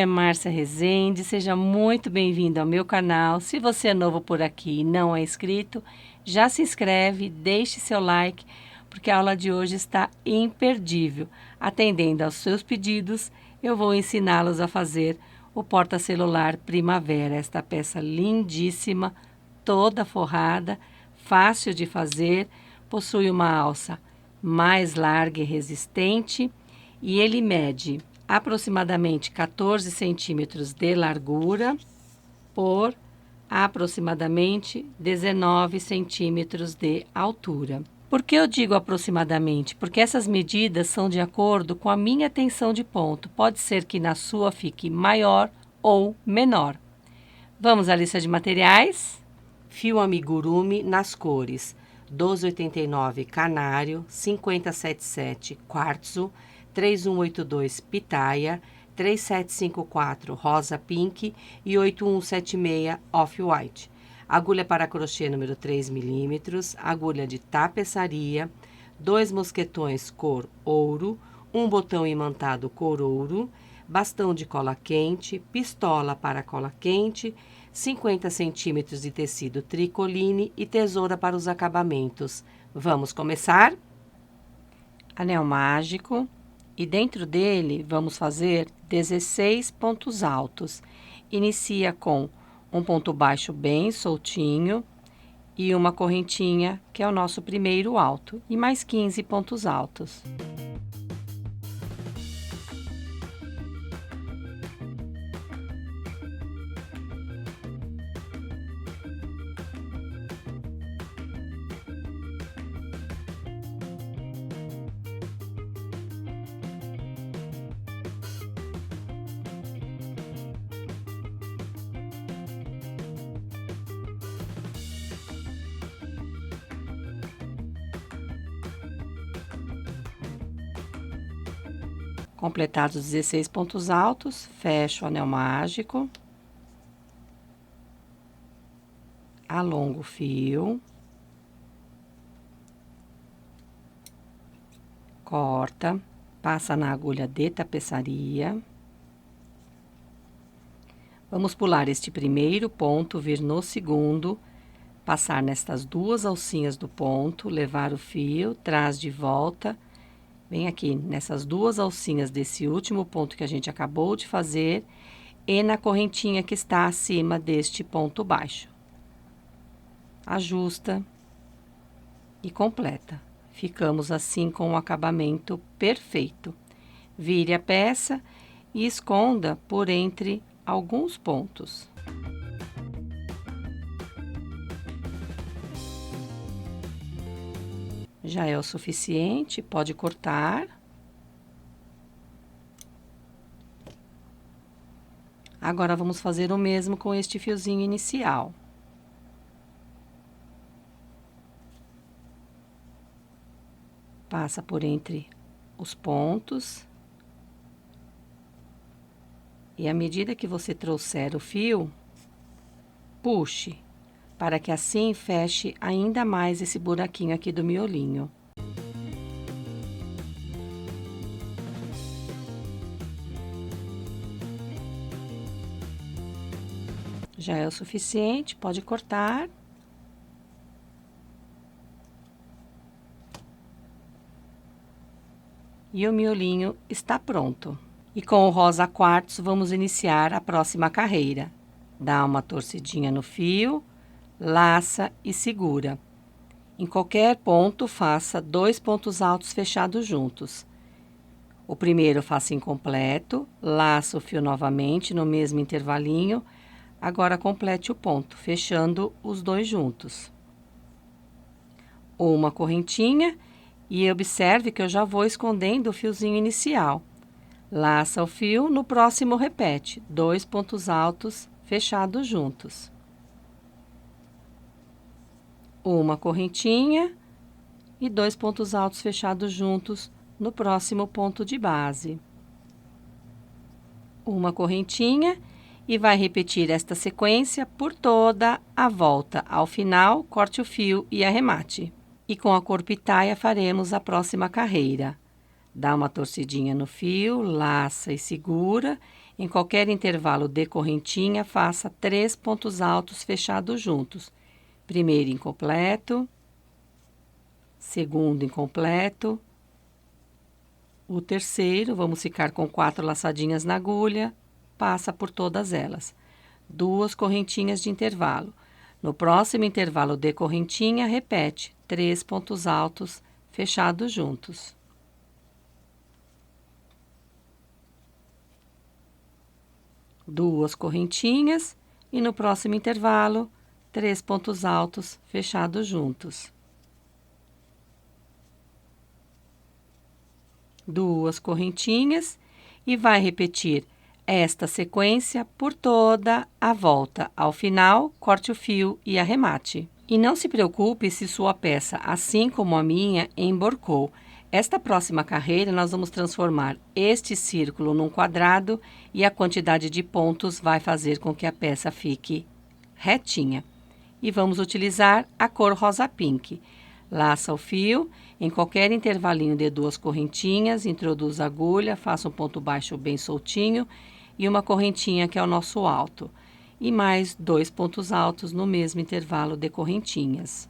é Márcia Rezende, seja muito bem-vindo ao meu canal. Se você é novo por aqui e não é inscrito, já se inscreve, deixe seu like, porque a aula de hoje está imperdível. Atendendo aos seus pedidos, eu vou ensiná-los a fazer o porta-celular Primavera, esta peça lindíssima, toda forrada, fácil de fazer, possui uma alça mais larga e resistente e ele mede aproximadamente 14 centímetros de largura por aproximadamente 19 centímetros de altura. Por que eu digo aproximadamente? Porque essas medidas são de acordo com a minha tensão de ponto. Pode ser que na sua fique maior ou menor. Vamos à lista de materiais? Fio amigurumi nas cores 1289 canário, 5077 quartzo, 3182 pitaia, 3754 rosa pink e 8176 off-white. Agulha para crochê número 3 mm, agulha de tapeçaria, 2 mosquetões cor ouro, um botão imantado cor ouro, bastão de cola quente, pistola para cola quente, 50 centímetros de tecido tricoline e tesoura para os acabamentos. Vamos começar? Anel mágico. E dentro dele, vamos fazer 16 pontos altos. Inicia com um ponto baixo bem soltinho e uma correntinha, que é o nosso primeiro alto, e mais 15 pontos altos. Completados os 16 pontos altos, fecho o anel mágico, alongo o fio, corta, passa na agulha de tapeçaria. Vamos pular este primeiro ponto, vir no segundo, passar nestas duas alcinhas do ponto, levar o fio, traz de volta. Vem aqui nessas duas alcinhas desse último ponto que a gente acabou de fazer e na correntinha que está acima deste ponto baixo. Ajusta e completa. Ficamos assim com o acabamento perfeito. Vire a peça e esconda por entre alguns pontos. Já é o suficiente, pode cortar. Agora, vamos fazer o mesmo com este fiozinho inicial. Passa por entre os pontos. E à medida que você trouxer o fio, puxe, para que assim feche ainda mais esse buraquinho aqui do miolinho. Já é o suficiente, pode cortar. E o miolinho está pronto. E com o rosa quartzo, vamos iniciar a próxima carreira. Dá uma torcidinha no fio, laça e segura. Em qualquer ponto, faça 2 pontos altos fechados juntos. O primeiro faça incompleto, laça o fio novamente no mesmo intervalinho. Agora, complete o ponto, fechando os dois juntos. Uma correntinha e observe que eu já vou escondendo o fiozinho inicial. Laça o fio, no próximo repete, 2 pontos altos fechados juntos. Uma correntinha e 2 pontos altos fechados juntos no próximo ponto de base. Uma correntinha e vai repetir esta sequência por toda a volta. Ao final, corte o fio e arremate. E com a cor pitaia faremos a próxima carreira. Dá uma torcidinha no fio, laça e segura. Em qualquer intervalo de correntinha, faça 3 pontos altos fechados juntos. Primeiro incompleto, segundo incompleto, o terceiro, vamos ficar com 4 laçadinhas na agulha, passa por todas elas. 2 correntinhas de intervalo. No próximo intervalo de correntinha, repete 3 pontos altos fechados juntos. Duas correntinhas e no próximo intervalo, 3 pontos altos fechados juntos. Duas correntinhas e vai repetir esta sequência por toda a volta. Ao final, corte o fio e arremate. E não se preocupe se sua peça, assim como a minha, emborcou. Esta próxima carreira, nós vamos transformar este círculo num quadrado e a quantidade de pontos vai fazer com que a peça fique retinha. E vamos utilizar a cor rosa pink. Laça o fio, em qualquer intervalinho de 2 correntinhas, introduz a agulha, faça um ponto baixo bem soltinho e uma correntinha que é o nosso alto. E mais 2 pontos altos no mesmo intervalo de correntinhas.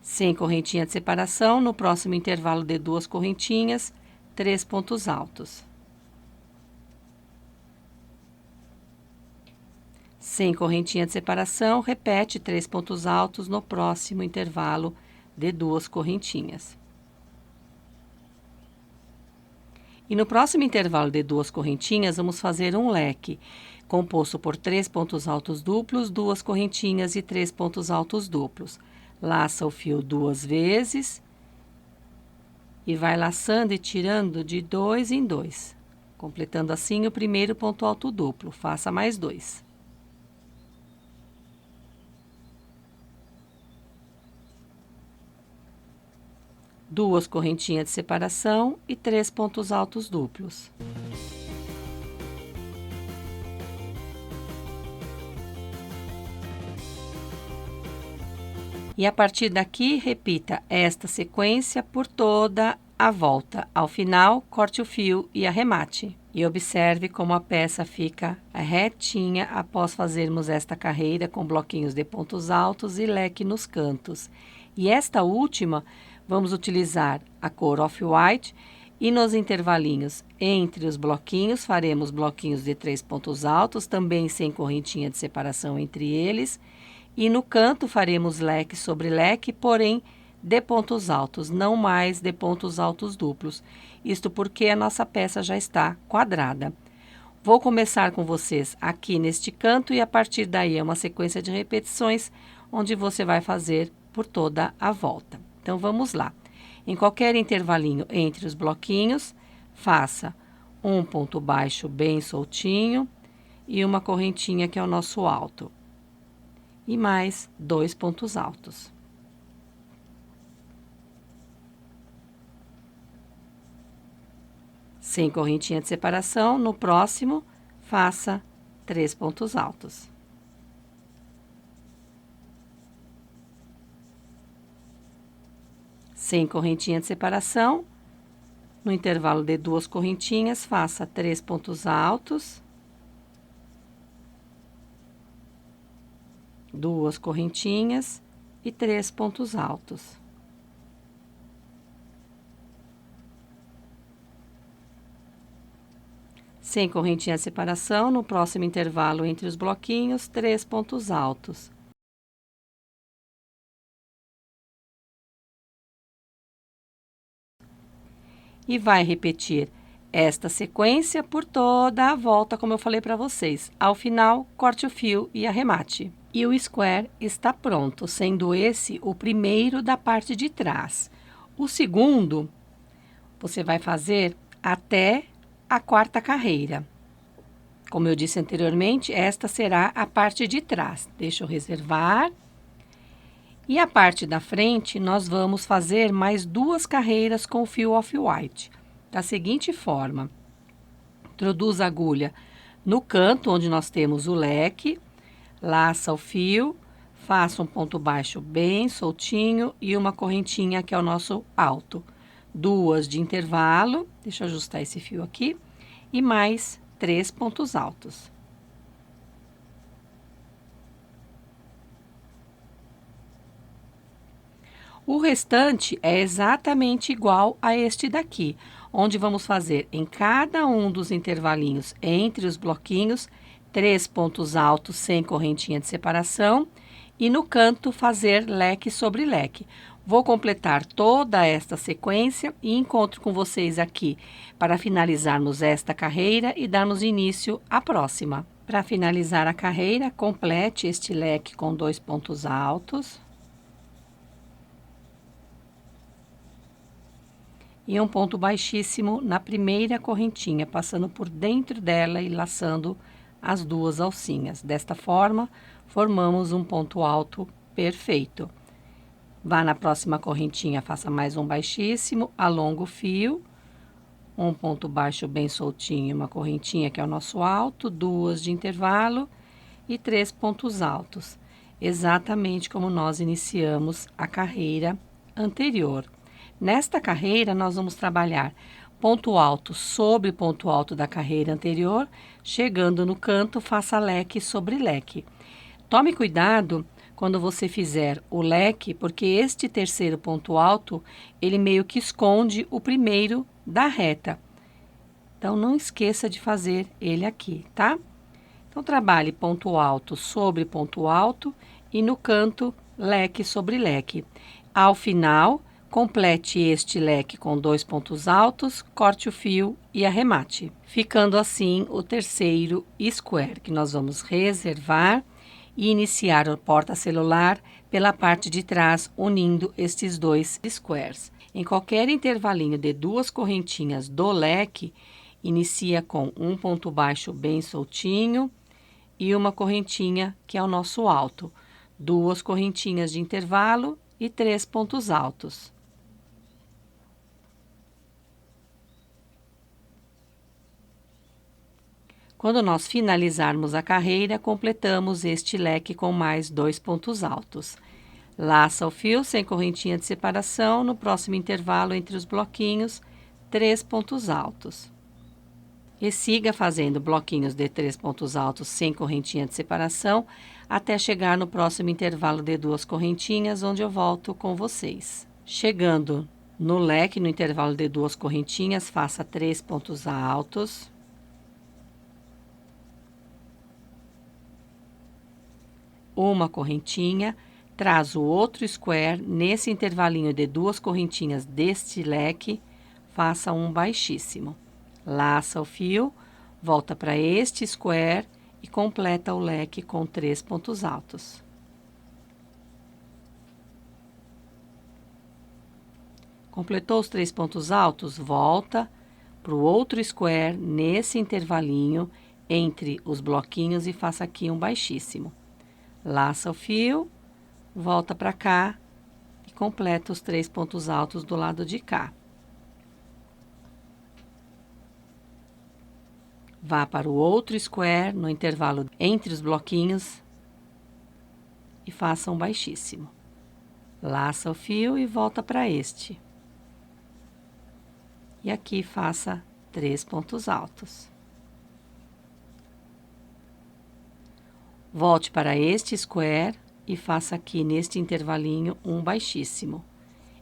Sem correntinha de separação, no próximo intervalo de 2 correntinhas, 3 pontos altos. Sem correntinha de separação, repete 3 pontos altos no próximo intervalo de 2 correntinhas. E no próximo intervalo de 2 correntinhas, vamos fazer um leque, composto por 3 pontos altos duplos, 2 correntinhas e 3 pontos altos duplos. Laça o fio 2 vezes e vai laçando e tirando de 2 em 2, completando assim o primeiro ponto alto duplo. Faça mais 2. Duas correntinhas de separação e 3 pontos altos duplos. E a partir daqui, repita esta sequência por toda a volta. Ao final, corte o fio e arremate. E observe como a peça fica retinha após fazermos esta carreira com bloquinhos de pontos altos e leque nos cantos. E esta última, vamos utilizar a cor off-white e nos intervalinhos entre os bloquinhos, faremos bloquinhos de 3 pontos altos, também sem correntinha de separação entre eles. E no canto faremos leque sobre leque, porém de pontos altos, não mais de pontos altos duplos. Isto porque a nossa peça já está quadrada. Vou começar com vocês aqui neste canto e a partir daí é uma sequência de repetições onde você vai fazer por toda a volta. Então, vamos lá. Em qualquer intervalinho entre os bloquinhos, faça um ponto baixo bem soltinho e uma correntinha que é o nosso alto. E mais 2 pontos altos. Sem correntinha de separação, no próximo, faça 3 pontos altos. Sem correntinha de separação, no intervalo de 2 correntinhas, faça 3 pontos altos. 2 correntinhas e 3 pontos altos. Sem correntinha de separação, no próximo intervalo entre os bloquinhos, 3 pontos altos. E vai repetir esta sequência por toda a volta, como eu falei para vocês. Ao final, corte o fio e arremate. E o square está pronto, sendo esse o primeiro da parte de trás. O segundo, você vai fazer até a 4ª carreira. Como eu disse anteriormente, esta será a parte de trás. Deixa eu reservar. E a parte da frente, nós vamos fazer mais 2 carreiras com o fio off-white. Da seguinte forma, introduz a agulha no canto onde nós temos o leque, laça o fio, faça um ponto baixo bem soltinho e uma correntinha que é o nosso alto. 2 de intervalo, deixa eu ajustar esse fio aqui, e mais 3 pontos altos. O restante é exatamente igual a este daqui, onde vamos fazer em cada um dos intervalinhos entre os bloquinhos 3 pontos altos sem correntinha de separação e no canto fazer leque sobre leque. Vou completar toda esta sequência e encontro com vocês aqui para finalizarmos esta carreira e darmos início à próxima. Para finalizar a carreira, complete este leque com 2 pontos altos. E um ponto baixíssimo na primeira correntinha, passando por dentro dela e laçando as duas alcinhas. Desta forma, formamos um ponto alto perfeito. Vá na próxima correntinha, faça mais um baixíssimo, alonga o fio, um ponto baixo bem soltinho, uma correntinha que é o nosso alto, 2 de intervalo e 3 pontos altos, exatamente como nós iniciamos a carreira anterior. Nesta carreira, nós vamos trabalhar ponto alto sobre ponto alto da carreira anterior, chegando no canto, faça leque sobre leque. Tome cuidado quando você fizer o leque, porque este terceiro ponto alto, ele meio que esconde o primeiro da reta. Então, não esqueça de fazer ele aqui, tá? Então, trabalhe ponto alto sobre ponto alto e no canto, leque sobre leque. Ao final, complete este leque com 2 pontos altos, corte o fio e arremate. Ficando assim o terceiro square, que nós vamos reservar e iniciar o porta-celular pela parte de trás, unindo estes 2 squares. Em qualquer intervalinho de 2 correntinhas do leque, inicia com um ponto baixo bem soltinho e uma correntinha que é o nosso alto. 2 correntinhas de intervalo e 3 pontos altos. Quando nós finalizarmos a carreira, completamos este leque com mais 2 pontos altos. Laça o fio sem correntinha de separação, no próximo intervalo entre os bloquinhos, 3 pontos altos. E siga fazendo bloquinhos de 3 pontos altos sem correntinha de separação, até chegar no próximo intervalo de 2 correntinhas, onde eu volto com vocês. Chegando no leque, no intervalo de 2 correntinhas, faça 3 pontos altos. Uma correntinha, traz o outro square, nesse intervalinho de 2 correntinhas deste leque, faça um baixíssimo. Laça o fio, volta para este square e completa o leque com 3 pontos altos. Completou os 3 pontos altos, volta para o outro square, nesse intervalinho, entre os bloquinhos e faça aqui um baixíssimo. Laça o fio, volta para cá e completa os 3 pontos altos do lado de cá. Vá para o outro square, no intervalo entre os bloquinhos, e faça um baixíssimo. Laça o fio e volta para este. E aqui faça 3 pontos altos. Volte para este square e faça aqui neste intervalinho um baixíssimo.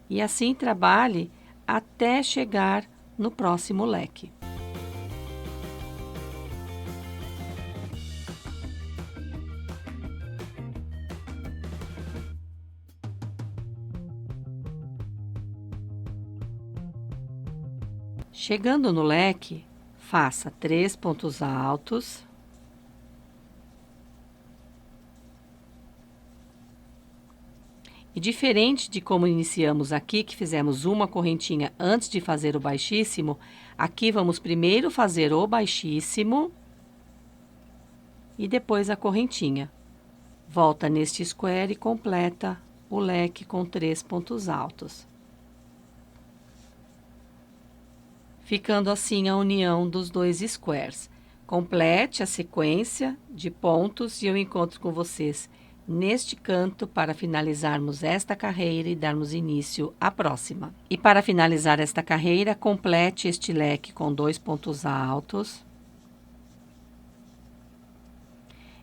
E assim trabalhe até chegar no próximo leque. Chegando no leque, faça 3 pontos altos. E diferente de como iniciamos aqui, que fizemos uma correntinha antes de fazer o baixíssimo, aqui vamos primeiro fazer o baixíssimo e depois a correntinha. Volta neste square e completa o leque com 3 pontos altos. Ficando assim a união dos 2 squares. Complete a sequência de pontos e eu encontro com vocês neste canto para finalizarmos esta carreira e darmos início à próxima. E para finalizar esta carreira, complete este leque com 2 pontos altos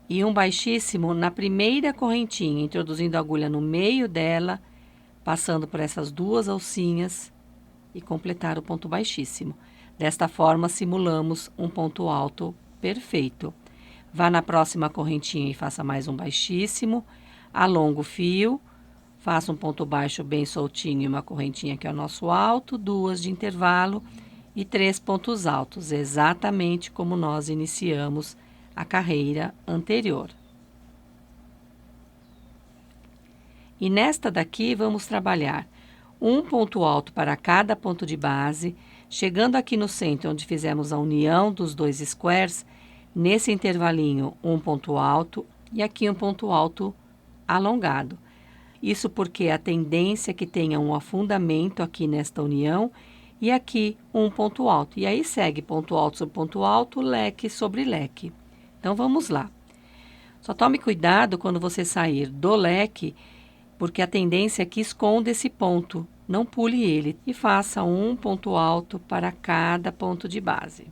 e um baixíssimo na primeira correntinha, introduzindo a agulha no meio dela, passando por essas 2 alcinhas e completar o ponto baixíssimo. Desta forma, simulamos um ponto alto perfeito. Vá na próxima correntinha e faça mais um baixíssimo, alonga o fio, faça um ponto baixo bem soltinho e uma correntinha que é o nosso alto, 2 de intervalo e 3 pontos altos, exatamente como nós iniciamos a carreira anterior. E nesta daqui vamos trabalhar um ponto alto para cada ponto de base, chegando aqui no centro onde fizemos a união dos 2 squares, nesse intervalinho um ponto alto e aqui um ponto alto alongado. Isso porque a tendência é que tenha um afundamento aqui nesta união e aqui um ponto alto. E aí segue ponto alto sobre ponto alto, leque sobre leque. Então vamos lá. Só tome cuidado quando você sair do leque, porque a tendência é que esconda esse ponto. Não pule ele e faça um ponto alto para cada ponto de base.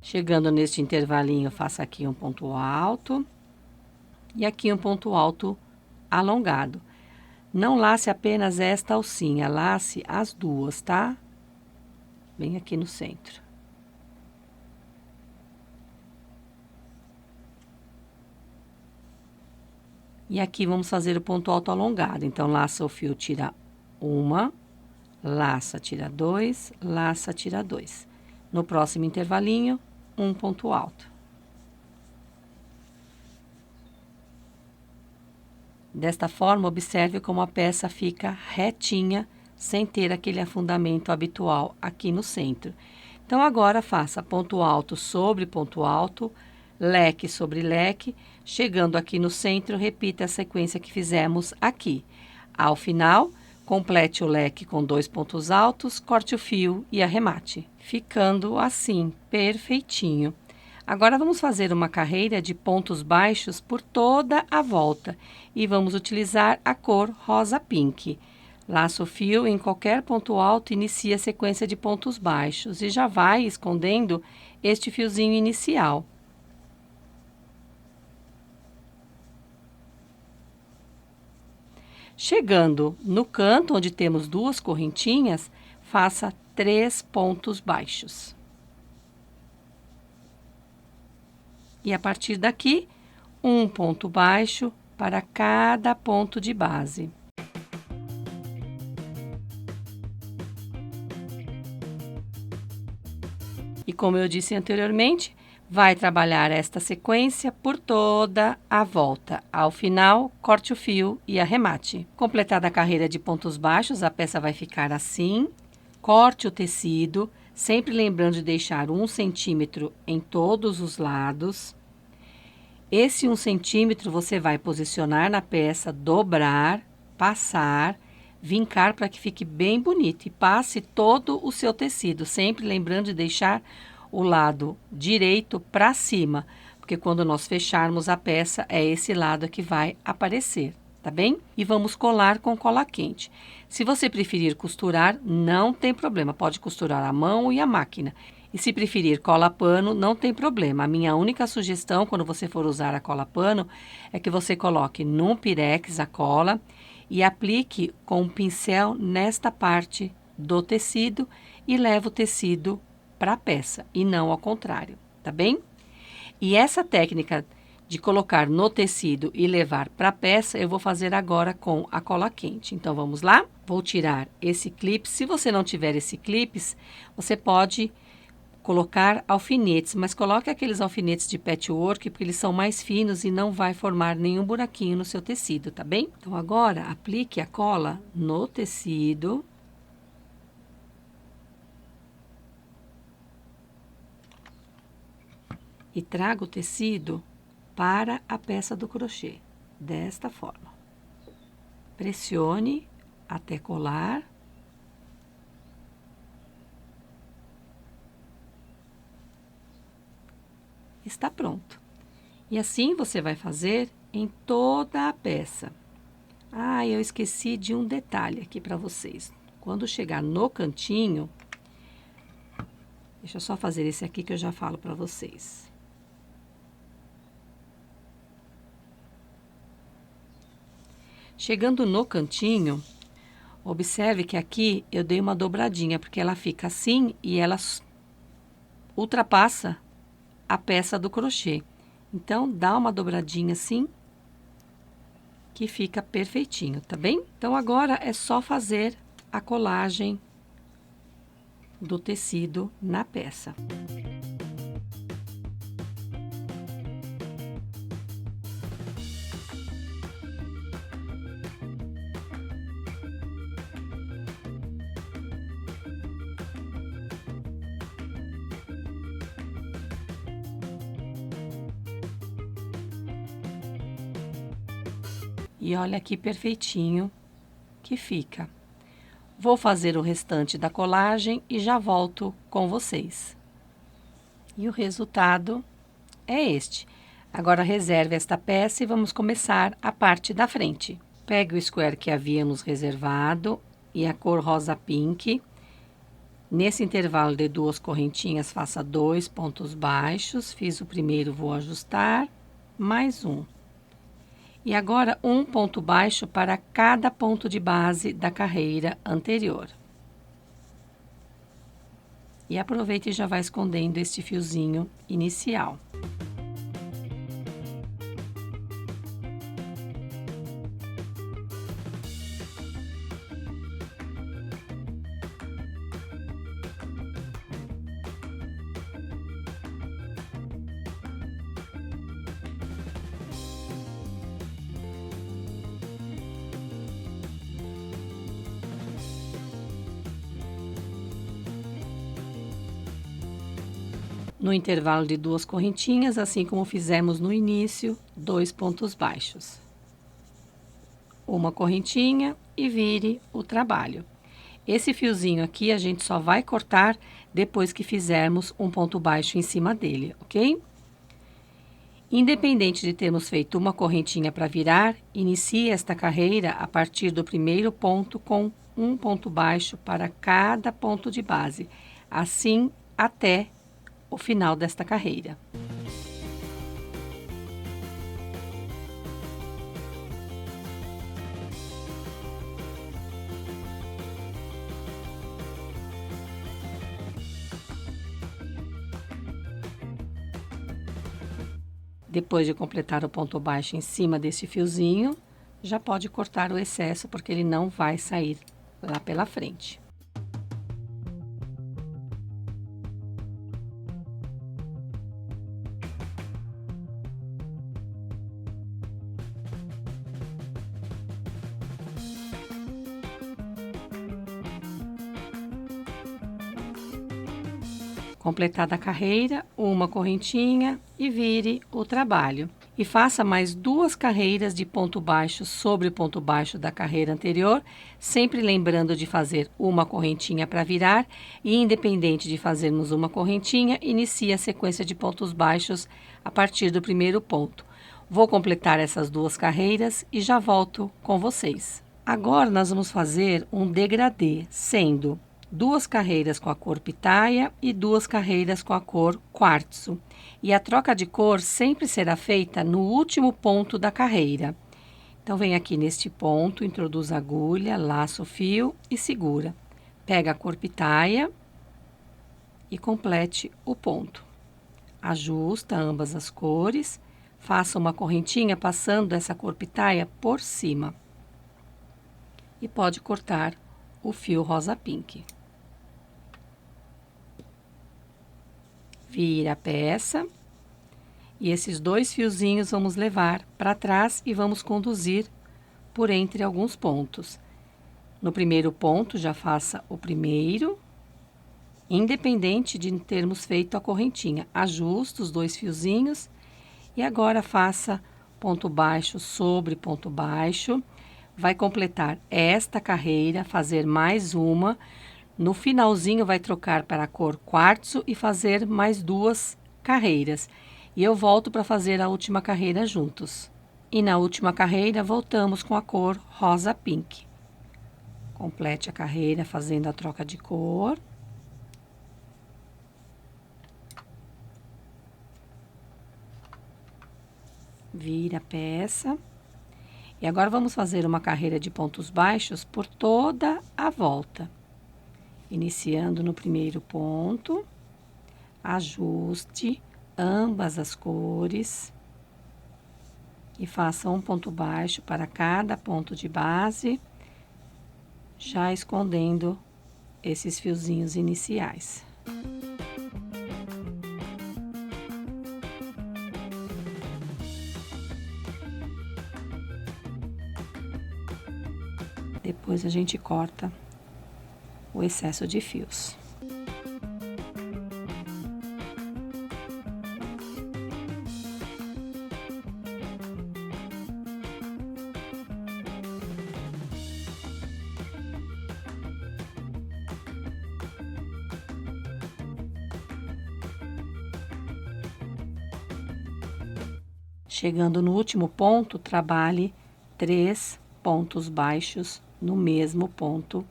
Chegando neste intervalinho, faça aqui um ponto alto e aqui um ponto alto alongado. Não lace apenas esta alcinha, lace as 2, tá? Bem aqui no centro. E aqui vamos fazer o ponto alto alongado. Então, laça o fio, tira 1, laça, tira 2, laça, tira 2. No próximo intervalinho, um ponto alto. Desta forma, observe como a peça fica retinha, sem ter aquele afundamento habitual aqui no centro. Então, agora faça ponto alto sobre ponto alto, leque sobre leque, chegando aqui no centro, repita a sequência que fizemos aqui. Ao final, complete o leque com 2 pontos altos, corte o fio e arremate, ficando assim, perfeitinho. Agora, vamos fazer uma carreira de pontos baixos por toda a volta e vamos utilizar a cor rosa pink. Laça o fio em qualquer ponto alto, inicia a sequência de pontos baixos e já vai escondendo este fiozinho inicial. Chegando no canto, onde temos 2 correntinhas, faça 3 pontos baixos. E a partir daqui, um ponto baixo para cada ponto de base. E como eu disse anteriormente, vai trabalhar esta sequência por toda a volta. Ao final, corte o fio e arremate. Completada a carreira de pontos baixos, a peça vai ficar assim. Corte o tecido, sempre lembrando de deixar 1 centímetro em todos os lados. Esse 1 centímetro você vai posicionar na peça, dobrar, passar, vincar para que fique bem bonito. E passe todo o seu tecido, sempre lembrando de deixar o lado direito para cima, porque quando nós fecharmos a peça, é esse lado que vai aparecer, tá bem? E vamos colar com cola quente. Se você preferir costurar, não tem problema, pode costurar a mão e a máquina. E se preferir cola pano, não tem problema. A minha única sugestão, quando você for usar a cola pano, é que você coloque num pirex a cola e aplique com um pincel nesta parte do tecido e leve o tecido para a peça e não ao contrário, tá bem? E essa técnica de colocar no tecido e levar para a peça, eu vou fazer agora com a cola quente. Então, vamos lá? Vou tirar esse clipe. Se você não tiver esse clipe, você pode colocar alfinetes, mas coloque aqueles alfinetes de patchwork, porque eles são mais finos e não vai formar nenhum buraquinho no seu tecido, tá bem? Então, agora, aplique a cola no tecido. E traga o tecido para a peça do crochê, desta forma. Pressione até colar. Está pronto. E assim você vai fazer em toda a peça. Ah, eu esqueci de um detalhe aqui para vocês. Quando chegar no cantinho, deixa eu só fazer esse aqui que eu já falo para vocês. Chegando no cantinho, observe que aqui eu dei uma dobradinha, porque ela fica assim e ela ultrapassa a peça do crochê. Então, dá uma dobradinha assim, que fica perfeitinho, tá bem? Então, agora é só fazer a colagem do tecido na peça. E olha que perfeitinho que fica. Vou fazer o restante da colagem e já volto com vocês. E o resultado é este. Agora reserve esta peça e vamos começar a parte da frente. Pegue o square que havíamos reservado e a cor rosa pink. Nesse intervalo de 2 correntinhas, faça 2 pontos baixos. Fiz o primeiro, vou ajustar, mais um. E agora, um ponto baixo para cada ponto de base da carreira anterior. E aproveite e já vai escondendo este fiozinho inicial. No intervalo de 2 correntinhas, assim como fizemos no início, 2 pontos baixos. Uma correntinha e vire o trabalho. Esse fiozinho aqui a gente só vai cortar depois que fizermos um ponto baixo em cima dele, ok? Independente de termos feito uma correntinha para virar, inicie esta carreira a partir do primeiro ponto com um ponto baixo para cada ponto de base, assim até o final desta carreira. Depois de completar o ponto baixo em cima desse fiozinho, já pode cortar o excesso, porque ele não vai sair lá pela frente. Completada a carreira, uma correntinha e vire o trabalho. E faça mais 2 carreiras de ponto baixo sobre o ponto baixo da carreira anterior, sempre lembrando de fazer uma correntinha para virar e, independente de fazermos uma correntinha, inicie a sequência de pontos baixos a partir do primeiro ponto. Vou completar essas 2 carreiras e já volto com vocês. Agora, nós vamos fazer um degradê, sendo 2 carreiras com a cor pitaia e 2 carreiras com a cor quartzo. E a troca de cor sempre será feita no último ponto da carreira. Então, vem aqui neste ponto, introduz a agulha, laça o fio e segura. Pega a cor pitaia e complete o ponto. Ajusta ambas as cores, faça uma correntinha passando essa cor pitaia por cima. E pode cortar o fio rosa pink. Vira a peça. E esses 2 fiozinhos vamos levar para trás e vamos conduzir por entre alguns pontos. No primeiro ponto, já faça o primeiro, independente de termos feito a correntinha. Ajusta os 2 fiozinhos e agora faça ponto baixo sobre ponto baixo. Vai completar esta carreira, fazer mais uma. No finalzinho, vai trocar para a cor quartzo e fazer mais 2 carreiras. E eu volto para fazer a última carreira juntos. E na última carreira, voltamos com a cor rosa pink. Complete a carreira fazendo a troca de cor. Vira a peça. E agora vamos fazer uma carreira de pontos baixos por toda a volta. Iniciando no primeiro ponto, ajuste ambas as cores e faça um ponto baixo para cada ponto de base, já escondendo esses fiozinhos iniciais. Depois a gente corta o excesso de fios. Chegando no último ponto, trabalhe 3 pontos baixos no mesmo ponto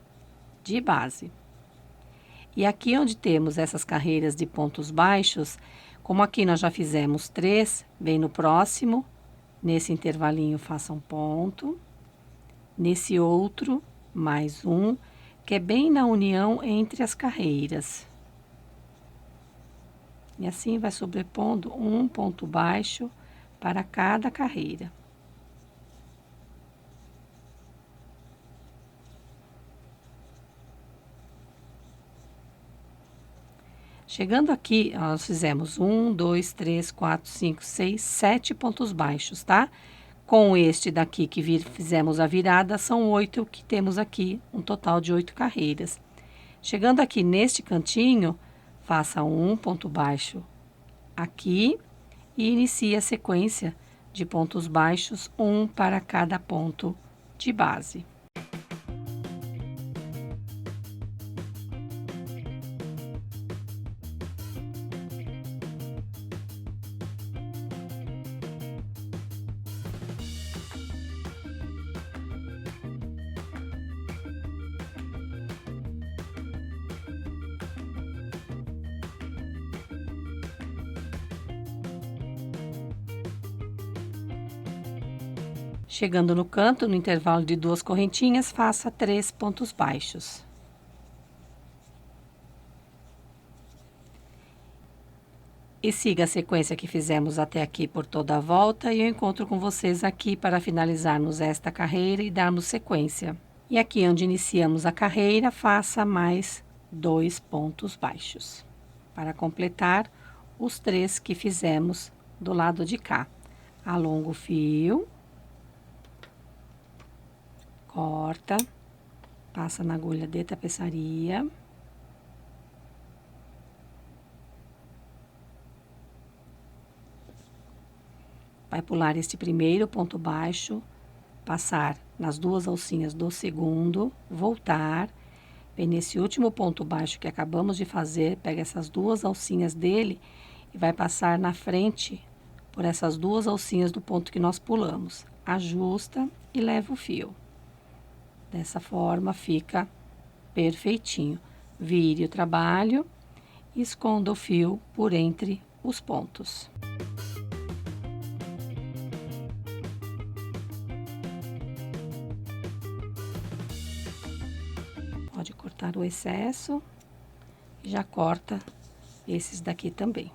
de base. E aqui onde temos essas carreiras de pontos baixos, como aqui nós já fizemos 3, vem no próximo, nesse intervalinho faça um ponto, nesse outro, mais um, que é bem na união entre as carreiras. E assim vai sobrepondo um ponto baixo para cada carreira. Chegando aqui, nós fizemos 1, 2, 3, 4, 5, 6, 7 pontos baixos, tá? Com este daqui que fizemos a virada, são 8 que temos aqui, um total de 8 carreiras. Chegando aqui neste cantinho, faça um ponto baixo aqui e inicie a sequência de pontos baixos, um para cada ponto de base. Chegando no canto, no intervalo de 2 correntinhas, faça 3 pontos baixos. E siga a sequência que fizemos até aqui por toda a volta e eu encontro com vocês aqui para finalizarmos esta carreira e darmos sequência. E aqui onde iniciamos a carreira, faça mais 2 pontos baixos, para completar os 3 que fizemos do lado de cá. Alonga o fio. Corta, passa na agulha de tapeçaria. Vai pular este primeiro ponto baixo, passar nas 2 alcinhas do segundo, voltar, vem nesse último ponto baixo que acabamos de fazer, pega essas 2 alcinhas dele e vai passar na frente por essas 2 alcinhas do ponto que nós pulamos. Ajusta e leva o fio. Dessa forma fica perfeitinho. Vire o trabalho e esconda o fio por entre os pontos. Pode cortar o excesso e já corta esses daqui também.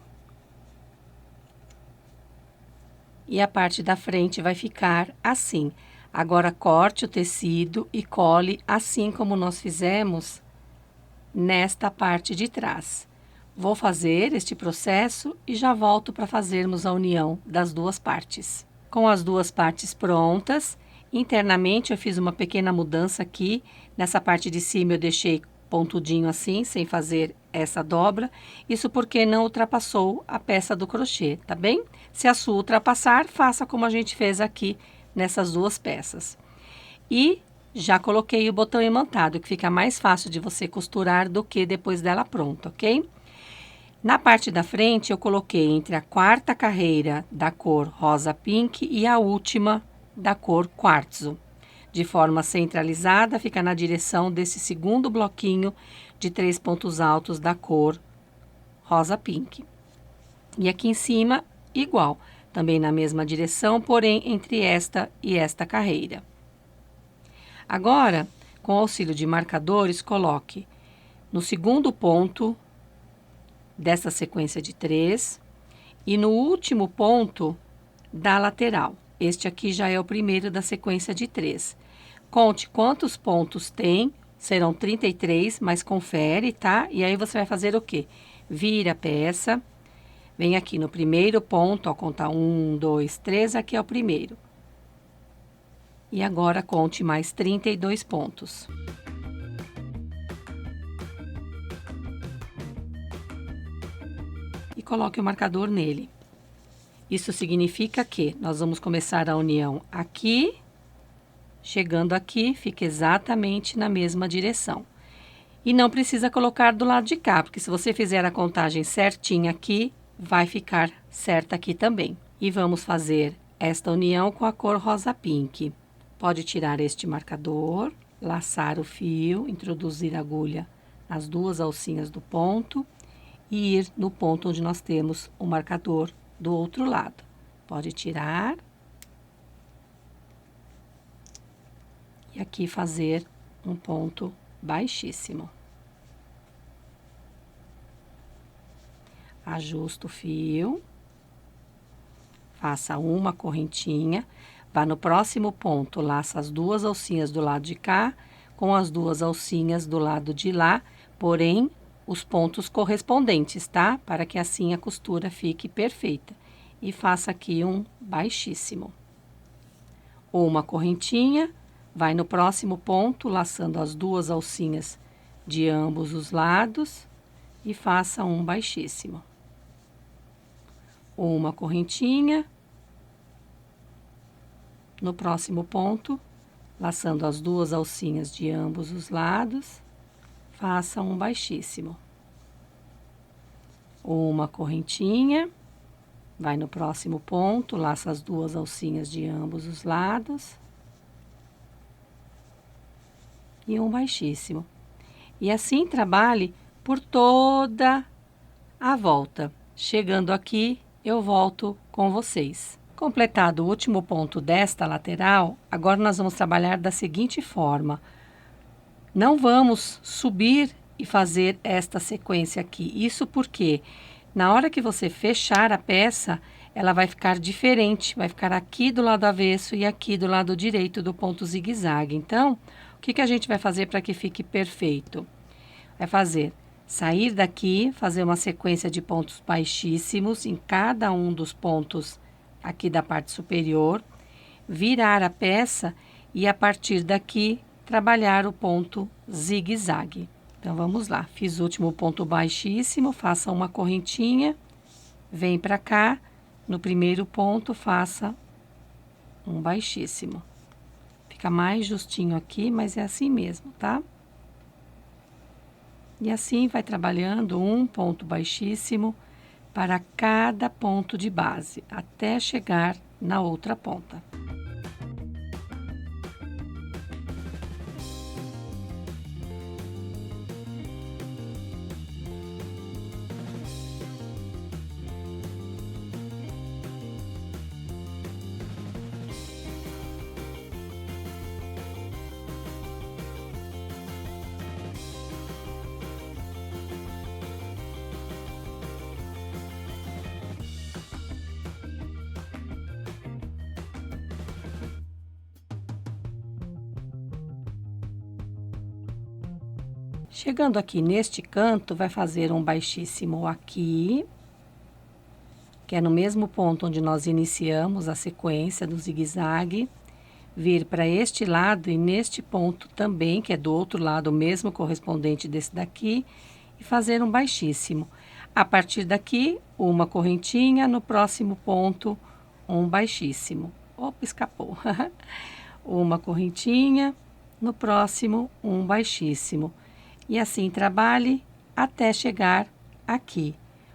E a parte da frente vai ficar assim. Agora, corte o tecido e cole assim como nós fizemos nesta parte de trás. Vou fazer este processo e já volto para fazermos a união das duas partes. Com as duas partes prontas, internamente eu fiz uma pequena mudança aqui. Nessa parte de cima eu deixei pontudinho assim, sem fazer essa dobra. Isso porque não ultrapassou a peça do crochê, tá bem? Se a sua ultrapassar, faça como a gente fez aqui nessas duas peças. E já coloquei o botão imantado, que fica mais fácil de você costurar do que depois dela pronta, ok? Na parte da frente, eu coloquei entre a quarta carreira da cor rosa pink e a última da cor quartzo. De forma centralizada, fica na direção desse segundo bloquinho de 3 pontos altos da cor rosa pink. E aqui em cima, igual, também na mesma direção, porém entre esta e esta carreira. Agora, com o auxílio de marcadores, coloque no segundo ponto dessa sequência de 3 e no último ponto da lateral. Este aqui já é o primeiro da sequência de 3. Conte quantos pontos tem, serão 33, mas confere, tá? E aí você vai fazer o quê? Vira a peça, vem aqui no primeiro ponto, ó, contar 1, 2, 3, aqui é o primeiro. E agora conte mais 32 pontos. E coloque o marcador nele. Isso significa que nós vamos começar a união aqui, chegando aqui, fica exatamente na mesma direção. E não precisa colocar do lado de cá, porque se você fizer a contagem certinha aqui, vai ficar certa aqui também. E vamos fazer esta união com a cor rosa pink. Pode tirar este marcador, laçar o fio, introduzir a agulha nas duas alcinhas do ponto e ir no ponto onde nós temos o marcador do outro lado. Pode tirar. E aqui fazer um ponto baixíssimo. Ajusta o fio. Faça uma correntinha. Vá no próximo ponto, laça as duas alcinhas do lado de cá com as duas alcinhas do lado de lá, porém os pontos correspondentes, tá? Para que assim a costura fique perfeita. E faça aqui um baixíssimo. Uma correntinha, vai no próximo ponto, laçando as duas alcinhas de ambos os lados e faça um baixíssimo. Uma correntinha. No próximo ponto, laçando as duas alcinhas de ambos os lados, faça um baixíssimo. Uma correntinha, vai no próximo ponto, laça as duas alcinhas de ambos os lados e um baixíssimo. E assim trabalhe por toda a volta. Chegando aqui, eu volto com vocês. Completado o último ponto desta lateral, agora nós vamos trabalhar da seguinte forma. Não vamos subir e fazer esta sequência aqui. Isso porque na hora que você fechar a peça, ela vai ficar diferente. Vai ficar aqui do lado avesso e aqui do lado direito do ponto zigue-zague. Então, o que a gente vai fazer para que fique perfeito? Vai sair daqui, fazer uma sequência de pontos baixíssimos em cada um dos pontos aqui da parte superior, virar a peça e a partir daqui trabalhar o ponto zigue-zague. Então, vamos lá. Fiz o último ponto baixíssimo, faça uma correntinha, vem para cá, no primeiro ponto, faça um baixíssimo. Fica mais justinho aqui, mas é assim mesmo, tá? E assim vai trabalhando um ponto baixíssimo para cada ponto de base, até chegar na outra ponta. Chegando aqui neste canto, vai fazer um baixíssimo aqui, que é no mesmo ponto onde nós iniciamos a sequência do zigue-zague, vir para este lado e neste ponto também, que é do outro lado, mesmo correspondente desse daqui, e fazer um baixíssimo. A partir daqui, uma correntinha, no próximo ponto, um baixíssimo. Opa, escapou. Uma correntinha, no próximo, um baixíssimo. E assim trabalhe até chegar aqui,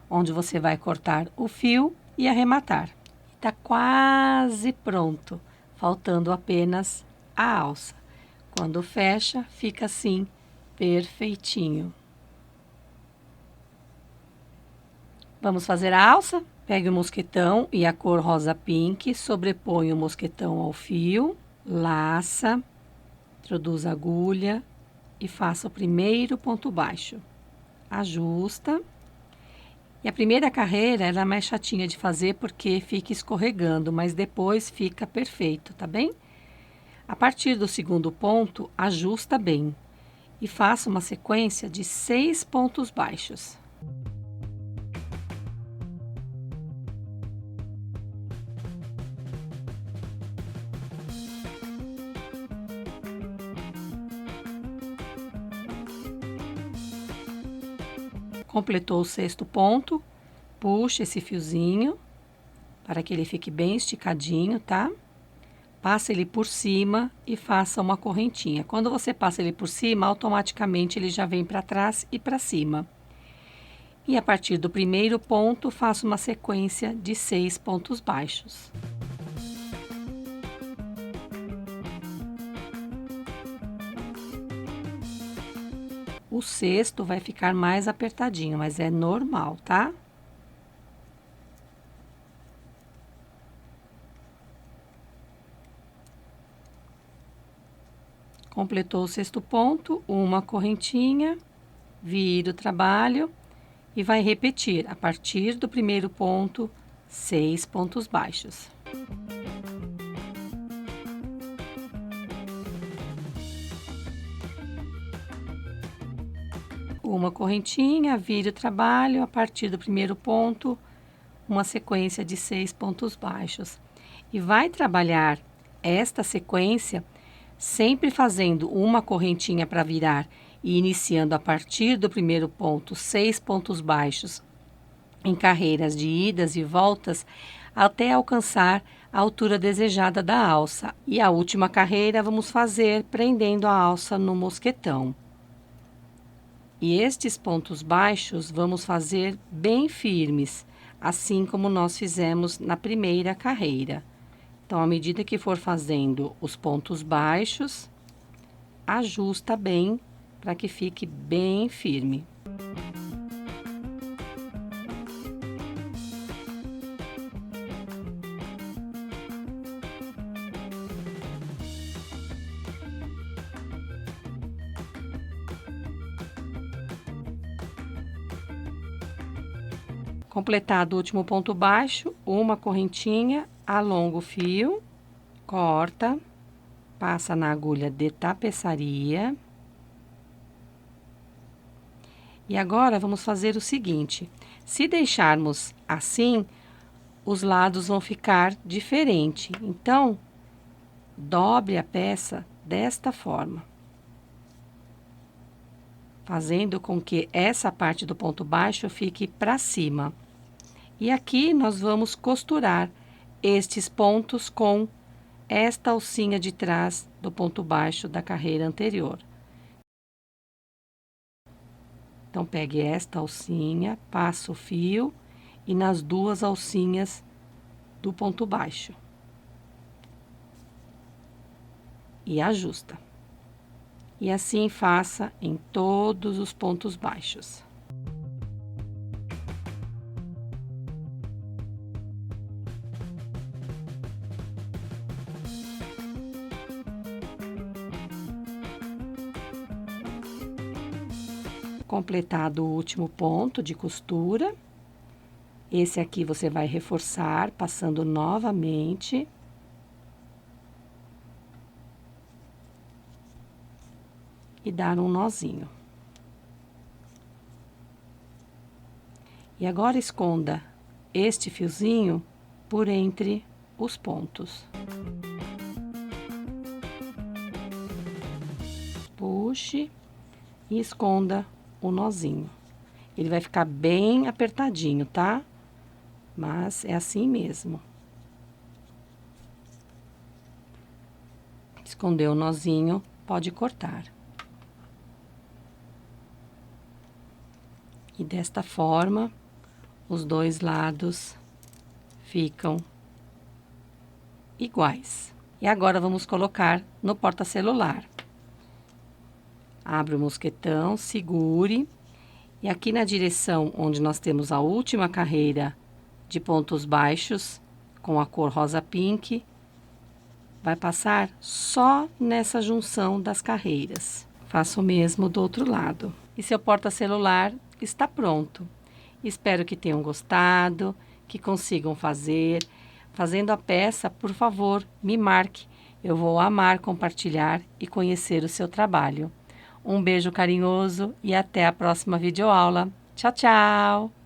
onde você vai cortar o fio e arrematar. Está quase pronto, faltando apenas a alça. Quando fecha, fica assim, perfeitinho. Vamos fazer a alça? Pegue o mosquetão e a cor rosa pink, sobrepõe o mosquetão ao fio, laça, introduz a agulha e faça o primeiro ponto baixo. Ajusta. E a primeira carreira ela é mais chatinha de fazer porque fica escorregando, mas depois fica perfeito, tá bem? A partir do segundo ponto, ajusta bem e faça uma sequência de 6 pontos baixos. Completou o sexto ponto, puxa esse fiozinho para que ele fique bem esticadinho, tá? Passa ele por cima e faça uma correntinha. Quando você passa ele por cima, automaticamente ele já vem para trás e para cima. E a partir do primeiro ponto, faça uma sequência de 6 pontos baixos. O sexto vai ficar mais apertadinho, mas é normal, tá? Completou o sexto ponto, uma correntinha, vira o trabalho e vai repetir, a partir do primeiro ponto, 6 pontos baixos. Uma correntinha, vira o trabalho, a partir do primeiro ponto, uma sequência de 6 pontos baixos. E vai trabalhar esta sequência sempre fazendo uma correntinha para virar e iniciando a partir do primeiro ponto 6 pontos baixos em carreiras de idas e voltas até alcançar a altura desejada da alça. E a última carreira vamos fazer prendendo a alça no mosquetão. E estes pontos baixos vamos fazer bem firmes, assim como nós fizemos na primeira carreira. Então, à medida que for fazendo os pontos baixos, ajusta bem para que fique bem firme. Completado o último ponto baixo, uma correntinha, alonga o fio, corta, passa na agulha de tapeçaria. E agora vamos fazer o seguinte: se deixarmos assim, os lados vão ficar diferente. Então, dobre a peça desta forma, fazendo com que essa parte do ponto baixo fique para cima. E aqui nós vamos costurar estes pontos com esta alcinha de trás do ponto baixo da carreira anterior. Então, pegue esta alcinha, passa o fio e nas duas alcinhas do ponto baixo. E ajusta. E assim faça em todos os pontos baixos. Completado o último ponto de costura, esse aqui você vai reforçar, passando novamente. E dar um nozinho. E agora esconda este fiozinho por entre os pontos. Puxe e esconda o nozinho. Ele vai ficar bem apertadinho, tá? Mas é assim mesmo. Escondeu o nozinho, pode cortar. E desta forma, os dois lados ficam iguais. E agora vamos colocar no porta-celular. Abre o mosquetão, segure. E aqui na direção onde nós temos a última carreira de pontos baixos, com a cor rosa pink, vai passar só nessa junção das carreiras. Faça o mesmo do outro lado. E seu porta-celular está pronto. Espero que tenham gostado, que consigam fazer. Fazendo a peça, por favor, me marque. Eu vou amar compartilhar e conhecer o seu trabalho. Um beijo carinhoso e até a próxima videoaula. Tchau, tchau!